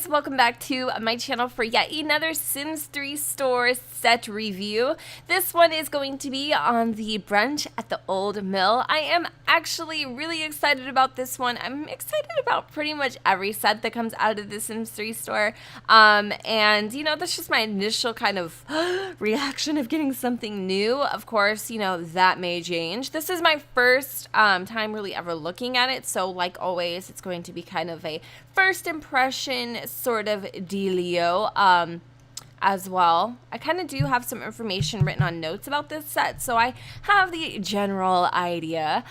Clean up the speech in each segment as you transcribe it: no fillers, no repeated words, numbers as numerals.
guys, welcome back to my channel for yet another Sims 3 store set review. This one is going to be on the Brunch at the Old Mill. I am actually really excited about this one. I'm excited about pretty much every set that comes out of the Sims 3 store. And you know, that's just my initial kind of reaction of getting something new. Of course, you know, that may change. This is my first time really ever looking at it, so like always, it's going to be kind of a first impression sort of dealio as well. I kind of do have some information written on notes about this set, so I have the general idea.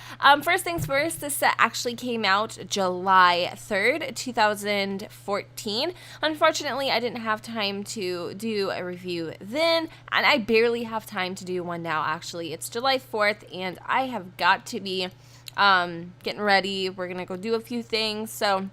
First things first, this set actually came out July 3rd, 2014. Unfortunately, I didn't have time to do a review then, and I barely have time to do one now, actually. It's July 4th, and I have got to be getting ready. We're gonna go do a few things, so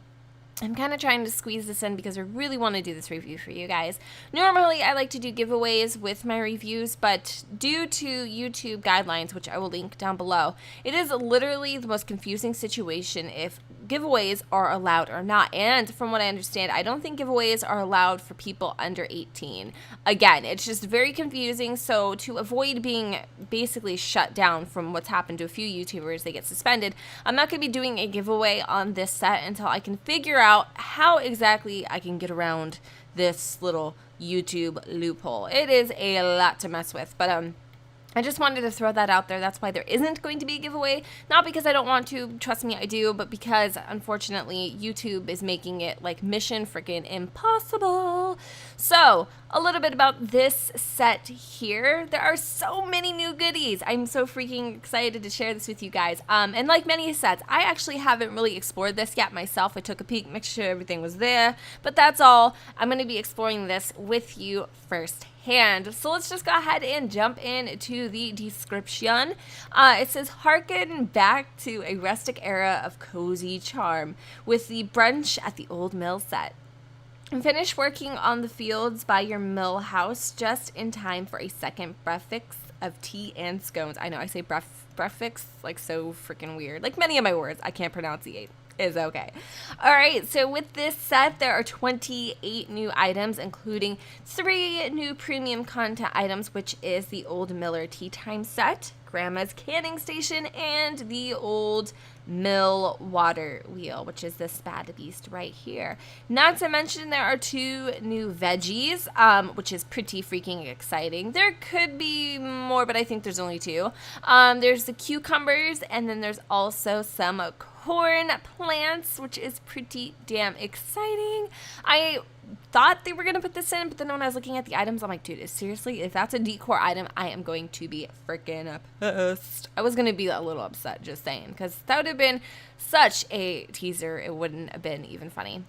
I'm kind of trying to squeeze this in because I really want to do this review for you guys. Normally, I like to do giveaways with my reviews, but due to YouTube guidelines, which I will link down below, it is literally the most confusing situation if giveaways are allowed or not. And from what I understand, I don't think giveaways are allowed for people under 18. Again, it's just very confusing, so to avoid being basically shut down from what's happened to a few YouTubers, they get suspended, I'm not going to be doing a giveaway on this set until I can figure out how exactly I can get around this little YouTube loophole. It is a lot to mess with, but I just wanted to throw that out there. That's why there isn't going to be a giveaway. Not because I don't want to, trust me, I do, but because unfortunately YouTube is making it like mission freaking impossible. So, a little bit about this set here. There are so many new goodies. I'm so freaking excited to share this with you guys. And like many sets, I actually haven't really explored this yet myself. I took a peek, make sure everything was there, but that's all. I'm going to be exploring this with you firsthand. So let's just go ahead and jump into the description. It says, harken back to a rustic era of cozy charm with the Brunch at the Old Mill set. Finish working on the fields by your mill house just in time for a second breakfast of tea and scones. I know I say breakfast like so freaking weird. Like many of my words, I can't pronunciate. Is okay. All right, so with this set, there are 28 new items, including 3 new premium content items, which is the Old Miller Tea Time set, Grandma's Canning Station, and the Old Mill Water Wheel, which is this bad beast right here. Not to mention there are 2 new veggies, which is pretty freaking exciting. There could be more, but I think there's only 2. There's the cucumbers, and then there's also some corn plants, which is pretty damn exciting. I thought they were going to put this in, but then when I was looking at the items, I'm like, dude, seriously, if that's a decor item, I am going to be freaking pissed. I was going to be a little upset, just saying, because that would have been such a teaser. It wouldn't have been even funny.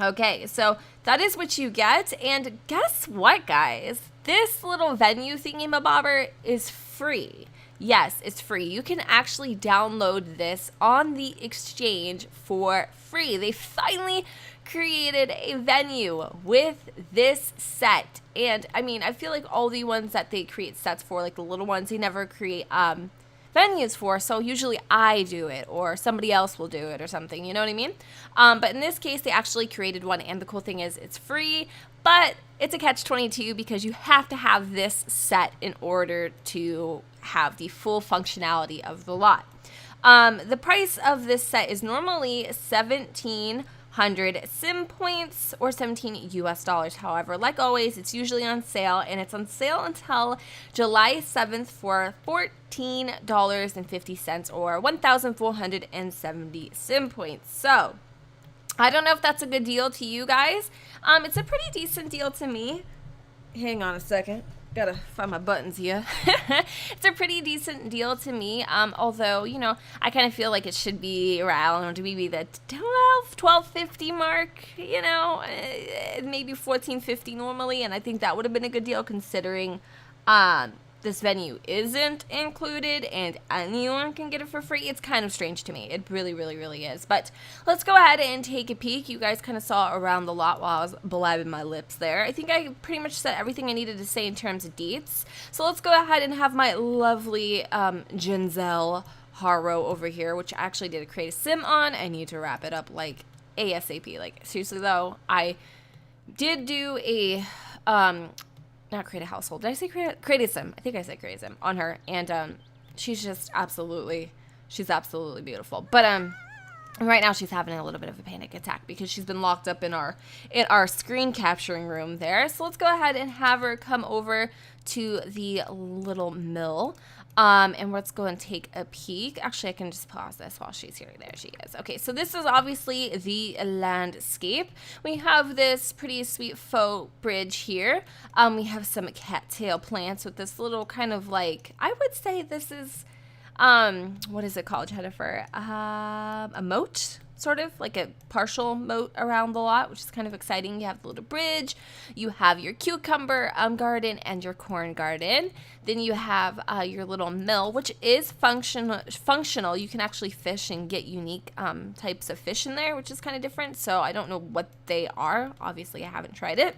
Okay, so that is what you get, and guess what, guys? This little venue thingy-mabobber is free. Yes, it's free. You can actually download this on the exchange for free. They finally created a venue with this set. And I mean, I feel like all the ones that they create sets for, like the little ones, they never create venues for, so usually I do it or somebody else will do it or something, you know what I mean? But in this case, they actually created one, and the cool thing is it's free, but it's a catch-22 because you have to have this set in order to have the full functionality of the lot. The price of this set is normally 1,700 sim points or 17 US dollars. However, like always, it's usually on sale, and it's on sale until July 7th for $14.50 or 1,470 sim points. So I don't know if that's a good deal to you guys. It's a pretty decent deal to me. Hang on a second. Gotta find my buttons here. It's a pretty decent deal to me, although, you know, I kind of feel like it should be around maybe the $12.50 mark, you know, maybe $14.50 normally, and I think that would have been a good deal considering this venue isn't included and anyone can get it for free. It's kind of strange to me. It really, really, really is. But let's go ahead and take a peek. You guys kind of saw around the lot while I was blabbing my lips there. I think I pretty much said everything I needed to say in terms of deets. So let's go ahead and have my lovely Ginzel Haro over here, which I actually did a create a sim on. I need to wrap it up like ASAP. Like, seriously though, I did do a, not create a household. Did I say created sim? I think I said created sim on her. And, she's just she's absolutely beautiful. But, right now she's having a little bit of a panic attack because she's been locked up in our screen capturing room there. So let's go ahead and have her come over to the little mill. And let's go and take a peek. Actually, I can just pause this while she's here. There she is. Okay, so this is obviously the landscape. We have this pretty sweet faux bridge here. We have some cattail plants with this little kind of like, I would say this is, what is it called, Jennifer? A moat, sort of like a partial moat around the lot, which is kind of exciting. You have the little bridge, you have your cucumber garden and your corn garden. Then you have your little mill, which is functional. You can actually fish and get unique types of fish in there, which is kind of different. So I don't know what they are. Obviously, I haven't tried it.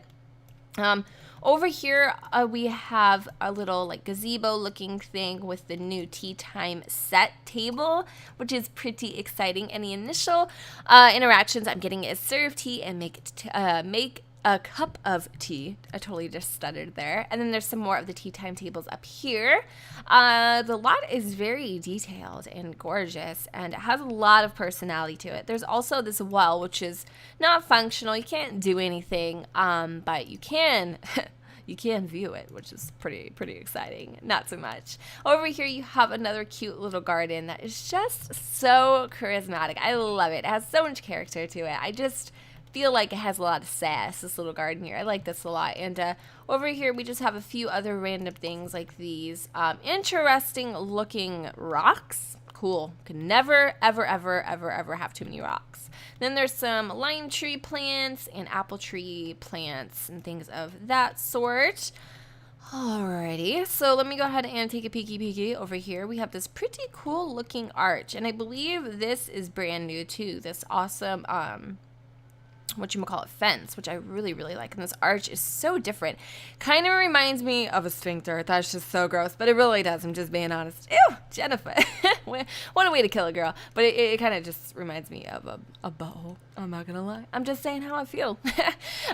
Over here, we have a little like gazebo looking thing with the new tea time set table, which is pretty exciting. Any initial interactions I'm getting is serve tea and make a cup of tea. I totally just stuttered there. And then there's some more of the tea time tables up here. The lot is very detailed and gorgeous, and it has a lot of personality to it. There's also this well, which is not functional. You can't do anything, but you can you can view it, which is pretty exciting. Not so much. Over here, you have another cute little garden that is just so charismatic. I love it. It has so much character to it. I just feel like it has a lot of sass, this little garden here. I like this a lot. And over here, we just have a few other random things like these interesting looking rocks. Cool. Can never, ever have too many rocks. Then there's some lime tree plants and apple tree plants and things of that sort. Alrighty, so let me go ahead and take a peeky over here. We have this pretty cool looking arch, and I believe this is brand new too. This awesome fence, which I really like. And this arch is so different. Kind of reminds me of a sphincter. That's just so gross, but it really does. I'm just being honest. Ew, Jennifer. What a way to kill a girl. But it kind of just reminds me of a bow. I'm not gonna lie. I'm just saying how I feel.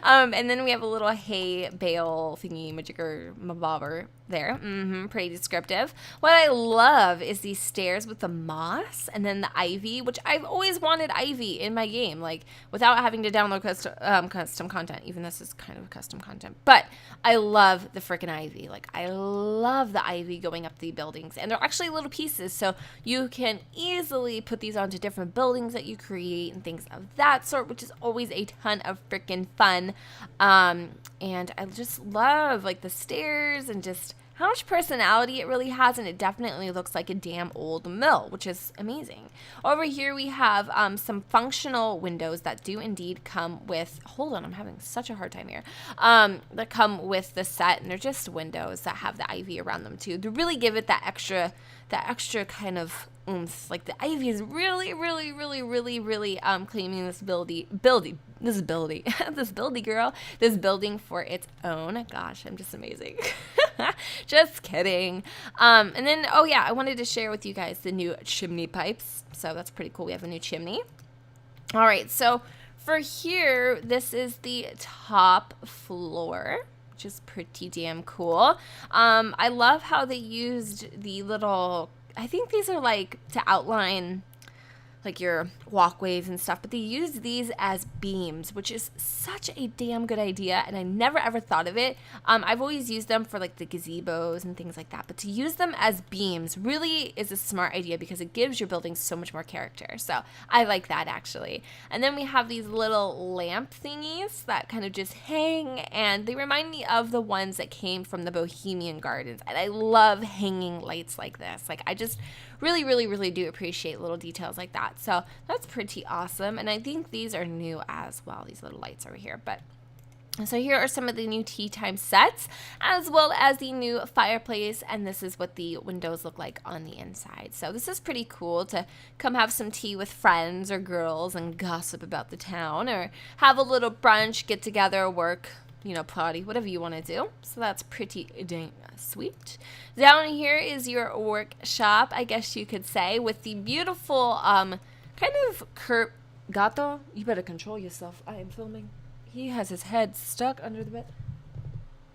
And then we have a little hay bale thingy majigger mabobber there. Pretty descriptive. What I love is these stairs with the moss and then the ivy, which I've always wanted ivy in my game, like without having to download custom content. Even this is kind of custom content, but I love the freaking ivy. Like, I love the ivy going up the buildings, and they're actually little pieces, so you can easily put these onto different buildings that you create and things of that sort, which is always a ton of freaking fun. And I just love like the stairs and just how much personality it really has, and it definitely looks like a damn old mill, which is amazing. Over here we have some functional windows that do indeed come with, hold on, I'm having such a hard time here, that come with the set, and they're just windows that have the ivy around them too, to really give it that extra kind of oomph. Like, the ivy is really claiming this this building for its own. Gosh, I'm just amazing. Just kidding. And then, oh yeah, I wanted to share with you guys the new chimney pipes. So that's pretty cool. We have a new chimney. All right, so for here, this is the top floor, which is pretty damn cool. I love how they used the little, I think these are like to outline like your walkways and stuff, but they use these as beams, which is such a damn good idea, and I never ever thought of it. I've always used them for like the gazebos and things like that, but to use them as beams really is a smart idea because it gives your building so much more character. So I like that, actually. And then we have these little lamp thingies that kind of just hang, and they remind me of the ones that came from the Bohemian Gardens, and I love hanging lights like this. Like, I just really do appreciate little details like that. So that's pretty awesome. And I think these are new as well, these little lights over here. But so here are some of the new tea time sets, as well as the new fireplace, and this is what the windows look like on the inside. So this is pretty cool to come have some tea with friends or girls and gossip about the town, or have a little brunch, get together, work, you know, party, whatever you want to do. So that's pretty dang sweet. Down here is your workshop, I guess you could say, with the beautiful kind of Gato, you better control yourself. I am filming. He has his head stuck under the bed.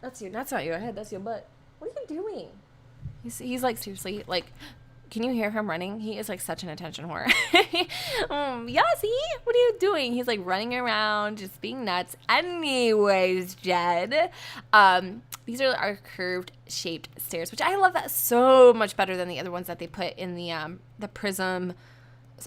That's not your head, that's your butt. What are you doing? He's like, seriously, like, can you hear him running? He is like such an attention whore. Yossi, what are you doing? He's like running around, just being nuts. Anyways, Jed, these are our curved shaped stairs, which I love that so much better than the other ones that they put in the Prism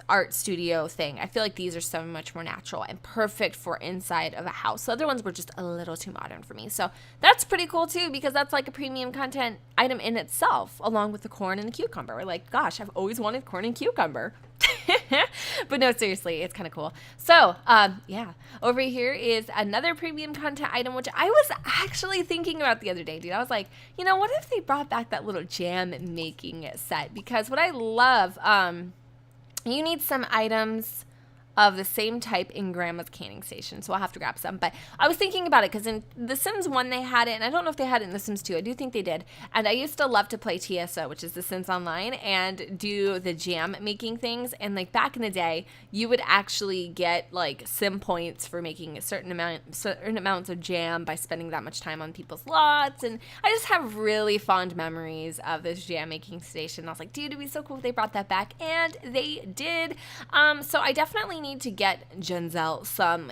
art studio thing. I feel like these are so much more natural and perfect for inside of a house. The other ones were just a little too modern for me. So that's pretty cool too, because that's like a premium content item in itself, along with the corn and the cucumber. We're like, gosh, I've always wanted corn and cucumber. But no, seriously, it's kind of cool. So yeah, over here is another premium content item, which I was actually thinking about the other day, dude. I was like, you know, what if they brought back that little jam making set? Because what I love, you need some items of the same type in Grandma's canning station, so I'll have to grab some. But I was thinking about it because in The Sims 1 they had it, and I don't know if they had it in The Sims 2. I do think they did. And I used to love to play TSO, which is The Sims Online, and do the jam making things. And like back in the day, you would actually get like sim points for making certain amounts of jam by spending that much time on people's lots. And I just have really fond memories of this jam making station. I was like, dude, it'd be so cool if they brought that back, and they did. So I definitely need to get Genzel some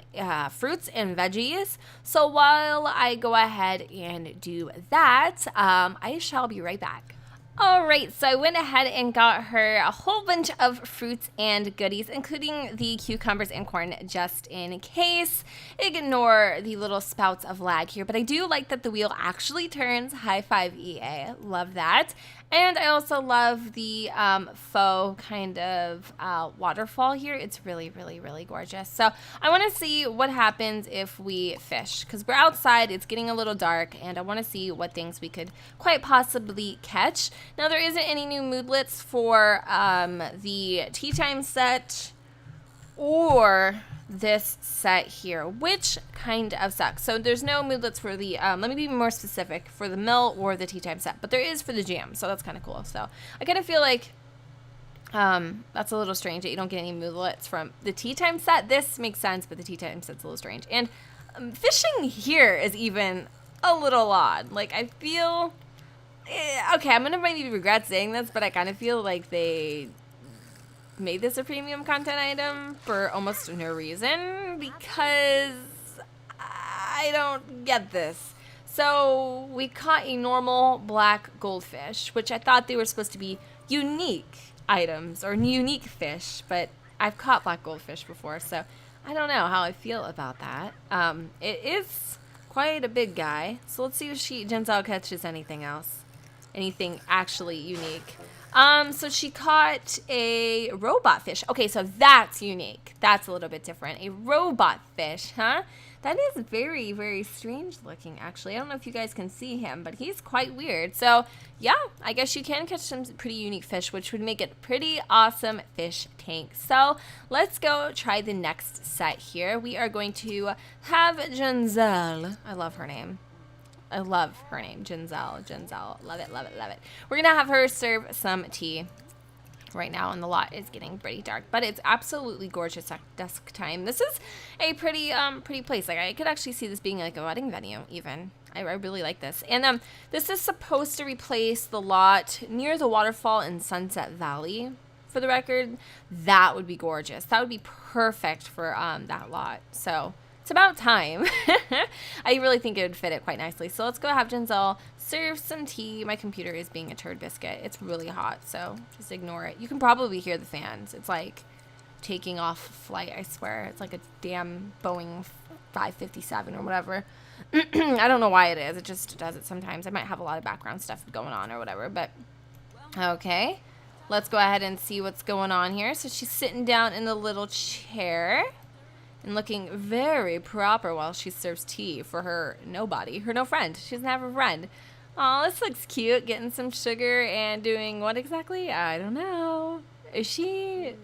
fruits and veggies. So while I go ahead and do that, I shall be right back. All right, so I went ahead and got her a whole bunch of fruits and goodies, including the cucumbers and corn, just in case. Ignore the little spouts of lag here, but I do like that the wheel actually turns. High five, EA. Love that. And I also love the faux kind of waterfall here. It's really, really, really gorgeous. So I want to see what happens if we fish, because we're outside, it's getting a little dark, and I want to see what things we could quite possibly catch. Now, there isn't any new moodlets for the tea time set or this set here, which kind of sucks. So there's no moodlets for the, let me be more specific, for the mill or the tea time set, but there is for the jam, so that's kind of cool. So I kind of feel like that's a little strange that you don't get any moodlets from the tea time set. This makes sense, but the tea time set's a little strange. And fishing here is even a little odd. Like, I feel, okay, I'm gonna maybe regret saying this, but I kind of feel like they made this a premium content item for almost no reason, because I don't get this. So we caught a normal black goldfish, which I thought they were supposed to be unique items or unique fish, but I've caught black goldfish before, so I don't know how I feel about that. It is quite a big guy, so let's see if Genzel catches anything else, anything actually unique. So she caught a robot fish. Okay, so that's unique. That's a little bit different. A robot fish, huh? That is very, very strange looking, actually. I don't know if you guys can see him, but he's quite weird. So, yeah, I guess you can catch some pretty unique fish, which would make it a pretty awesome fish tank. So, let's go try the next set here. We are going to have Genzel. I love her name. Genzel. Love it, love it, love it. We're going to have her serve some tea right now, and the lot is getting pretty dark, but it's absolutely gorgeous at dusk time. This is a pretty place. Like, I could actually see this being like a wedding venue even. I really like this. And this is supposed to replace the lot near the waterfall in Sunset Valley. For the record, that would be gorgeous. That would be perfect for that lot. So it's about time. I really think it would fit it quite nicely. So let's go have Genzel serve some tea. My computer is being a turd biscuit. It's really hot, so just ignore it. You can probably hear the fans. It's like taking off flight, I swear. It's like a damn Boeing 557 or whatever. I don't know why it is. It just does it sometimes. I might have a lot of background stuff going on or whatever, but okay. Let's go ahead and see what's going on here. So she's sitting down in a little chair and looking very proper while she serves tea for her nobody, her no friend. She doesn't have a friend. Aw, this looks cute, getting some sugar and doing what exactly? I don't know. Is she...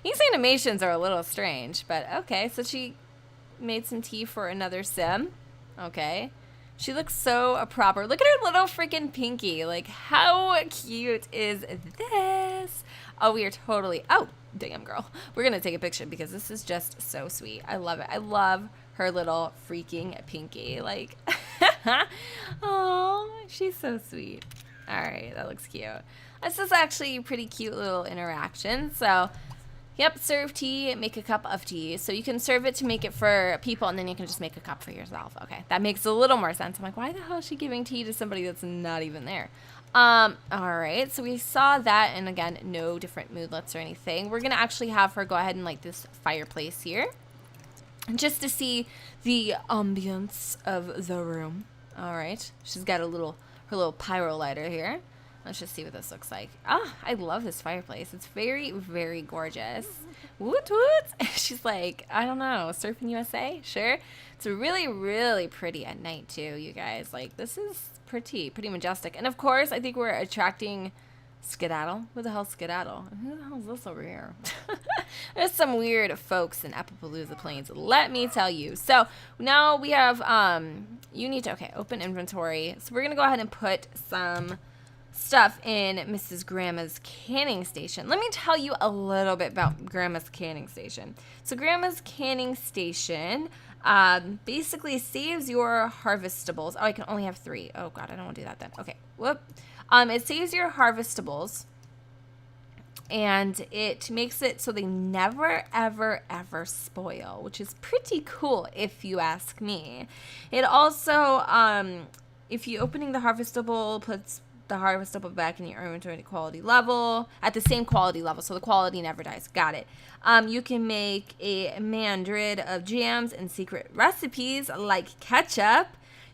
These animations are a little strange, but okay. So she made some tea for another sim. Okay. She looks so proper. Look at her little freaking pinky. Like, how cute is this? Oh, we are totally... Oh, damn, girl. We're going to take a picture because this is just so sweet. I love it. I love her little freaking pinky. Like, oh, she's so sweet. All right, that looks cute. This is actually a pretty cute little interaction. So... Yep, serve tea, make a cup of tea. So you can serve it to make it for people, and then you can just make a cup for yourself. Okay, that makes a little more sense. I'm like, why the hell is she giving tea to somebody that's not even there? All right, so we saw that, and again, no different moodlets or anything. We're going to actually have her go ahead and light this fireplace here, just to see the ambience of the room. All right, she's got her little pyro lighter here. Let's just see what this looks like. Ah, I love this fireplace. It's very, very gorgeous. Woot woot. She's like, I don't know, Surfing USA? Sure. It's really, really pretty at night too, you guys. Like, this is pretty majestic. And of course, I think we're attracting Skedaddle. Who the hell's Skedaddle? And who the hell is this over here? There's some weird folks in Appaloosa Plains, let me tell you. So now we have, you need to, okay, open inventory. So we're going to go ahead and put some stuff in Mrs. Grandma's canning station. Let me tell you a little bit about Grandma's canning station. So Grandma's canning station basically saves your harvestables. Oh, I can only have 3. Oh God, I don't want to do that then. Okay, whoop. It saves your harvestables, and it makes it so they never, ever, ever spoil, which is pretty cool if you ask me. It also, if you opening the harvestable, puts the harvestable back in your inventory quality level at the same quality level, so the quality never dies. Got it. You can make a mandrid of jams and secret recipes like ketchup.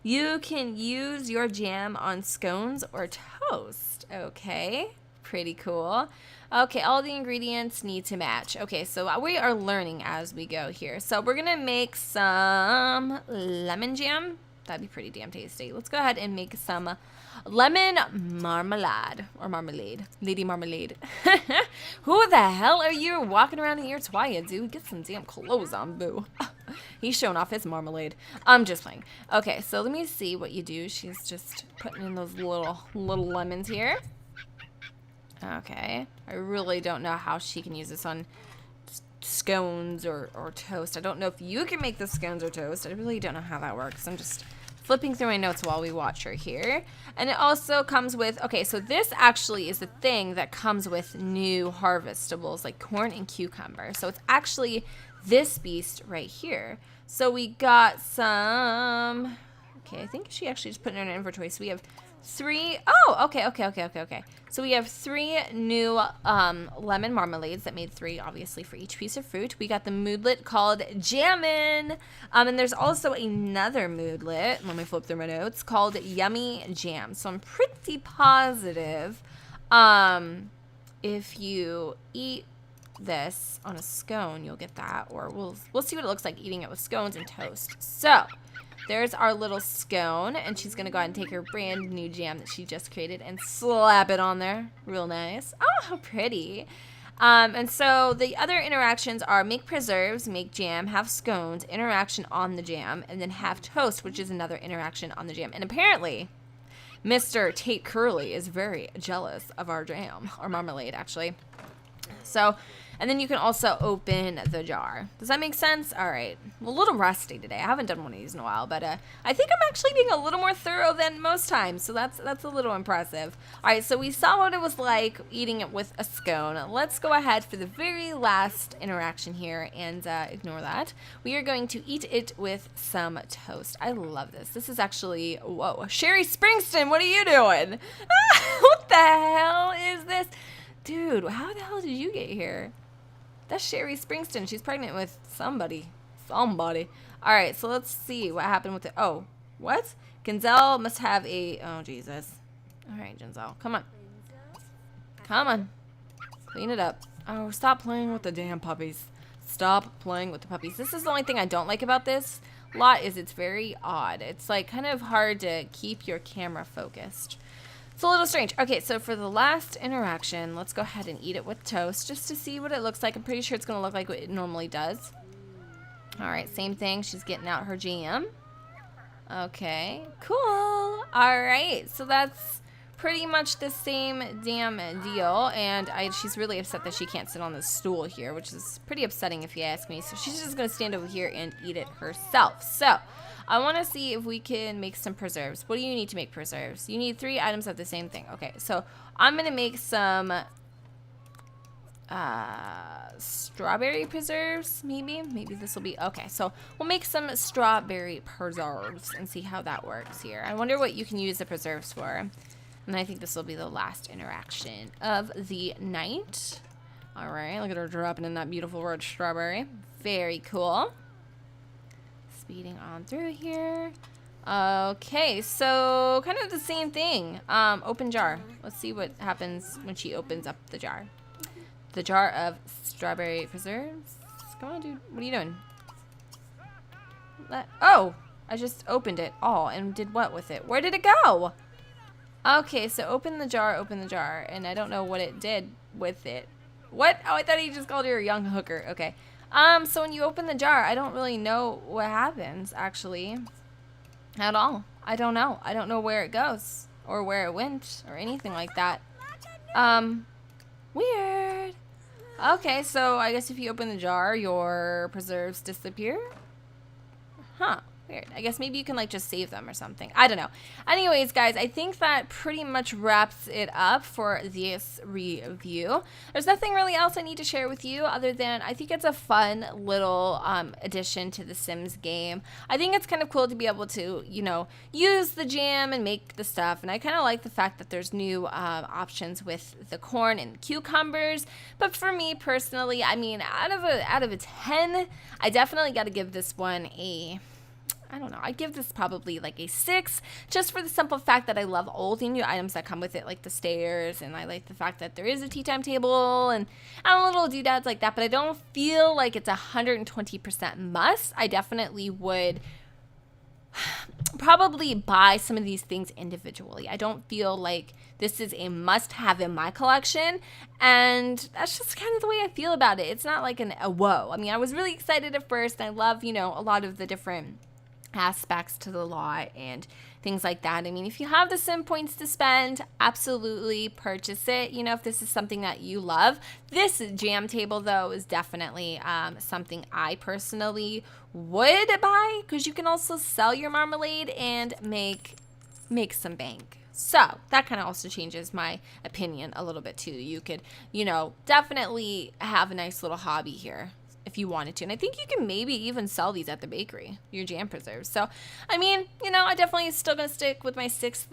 You can use your jam on scones or toast. Okay, pretty cool. Okay, all the ingredients need to match. Okay, so we are learning as we go here. So we're gonna make some lemon jam. That'd be pretty damn tasty. Let's go ahead and make some lemon marmalade, or marmalade, lady marmalade. Who the hell are you walking around here trying, dude? Get some damn clothes on, boo. He's showing off his marmalade. I'm just playing. Okay, so let me see what you do. She's just putting in those little lemons here. Okay, I really don't know how she can use this on scones or toast. I don't know if you can make the scones or toast. I really don't know how that works. I'm just flipping through my notes while we watch her here. And it also comes with, okay, so this actually is the thing that comes with new harvestables like corn and cucumber. So it's actually this beast right here. So we got some, okay, I think she actually just put it in her inventory. So we have 3, oh, okay. So we have 3 new lemon marmalades that made 3, obviously, for each piece of fruit. We got the moodlet called Jammin'. And there's also another moodlet, let me flip through my notes, called Yummy Jam. So I'm pretty positive if you eat this on a scone, you'll get that. Or we'll see what it looks like eating it with scones and toast. So there's our little scone, and she's going to go ahead and take her brand new jam that she just created and slap it on there. Real nice. Oh, how pretty. And so the other interactions are make preserves, make jam, have scones, interaction on the jam, and then have toast, which is another interaction on the jam. And apparently, Mr. Tate Curley is very jealous of our jam, or marmalade, actually. So, and then you can also open the jar. Does that make sense? All right. I'm a little rusty today. I haven't done one of these in a while, but I think I'm actually being a little more thorough than most times, so that's a little impressive. All right, so we saw what it was like eating it with a scone. Let's go ahead for the very last interaction here and ignore that. We are going to eat it with some toast. I love this. This is actually, whoa, Sherry Springston, what are you doing? What the hell is this? Dude, how the hell did you get here? That's Sherry Springston. She's pregnant with somebody. All right, so let's see what happened with it. Oh, what? Ginzel must have a... Oh, Jesus. All right, Ginzel. Come on. Come on. Clean it up. Oh, stop playing with the damn puppies. Stop playing with the puppies. This is the only thing I don't like about this lot is it's very odd. It's like kind of hard to keep your camera focused. It's a little strange. Okay, so for the last interaction, let's go ahead and eat it with toast just to see what it looks like. I'm pretty sure it's going to look like what it normally does. All right, same thing. She's getting out her jam. Okay, cool. All right, so that's pretty much the same damn deal. And she's really upset that she can't sit on the stool here, which is pretty upsetting if you ask me. So she's just gonna stand over here and eat it herself. So I want to see if we can make some preserves. What do you need to make preserves? You need 3 items of the same thing. Okay, so I'm gonna make some strawberry preserves, maybe this will be okay. So we'll make some strawberry preserves and see how that works here. I wonder what you can use the preserves for. And I think this will be the last interaction of the night. All right, look at her dropping in that beautiful red strawberry. Very cool. Speeding on through here. Okay, so kind of the same thing. Open jar. Let's see what happens when she opens up the jar. The jar of strawberry preserves. Come on, dude. What are you doing? Oh, I just opened it all and did what with it? Where did it go? Okay, so open the jar, and I don't know what it did with it. What? Oh, I thought he just called her a young hooker. Okay. So when you open the jar, I don't really know what happens, actually, at all. I don't know. I don't know where it goes or where it went or anything like that. Weird. Okay, so I guess if you open the jar, your preserves disappear? Huh. Weird. I guess maybe you can like just save them or something. I don't know. Anyways, guys, I think that pretty much wraps it up for this review. There's nothing really else I need to share with you other than I think it's a fun little addition to the Sims game. I think it's kind of cool to be able to, you know, use the jam and make the stuff. And I kind of like the fact that there's new options with the corn and cucumbers. But for me personally, I mean, out of a 10, I definitely got to give this one a, I don't know, I'd give this probably like a 6, just for the simple fact that I love old and new items that come with it, like the stairs, and I like the fact that there is a tea time table and little doodads like that, but I don't feel like it's 120% must. I definitely would probably buy some of these things individually. I don't feel like this is a must-have in my collection, and that's just kind of the way I feel about it. It's not like a whoa. I mean, I was really excited at first, and I love, you know, a lot of the different aspects to the lot and things like that. I mean, if you have the sim points to spend, absolutely purchase it, you know, if this is something that you love. This jam table, though, is definitely something I personally would buy, because you can also sell your marmalade and make some bank. So that kind of also changes my opinion a little bit too. You could, you know, definitely have a nice little hobby here if you wanted to. And I think you can maybe even sell these at the bakery, your jam preserves. So, I mean, you know, I definitely still going to stick with my 6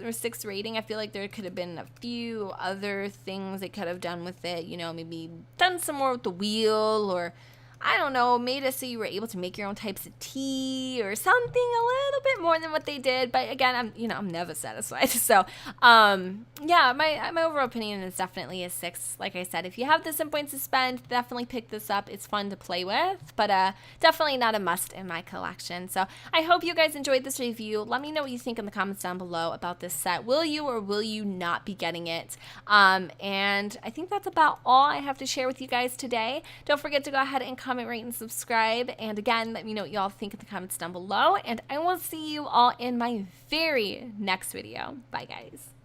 rating. I feel like there could have been a few other things they could have done with it. You know, maybe done some more with the wheel, or I don't know, made it so you were able to make your own types of tea or something a little bit more than what they did. But again, I'm never satisfied. So, yeah, my overall opinion is definitely a 6. Like I said, if you have the sim points to spend, definitely pick this up. It's fun to play with, but definitely not a must in my collection. So I hope you guys enjoyed this review. Let me know what you think in the comments down below about this set. Will you or will you not be getting it? And I think that's about all I have to share with you guys today. Don't forget to go ahead and comment, rate, and subscribe. And again, let me know what y'all think in the comments down below. And I will see you all in my very next video. Bye, guys.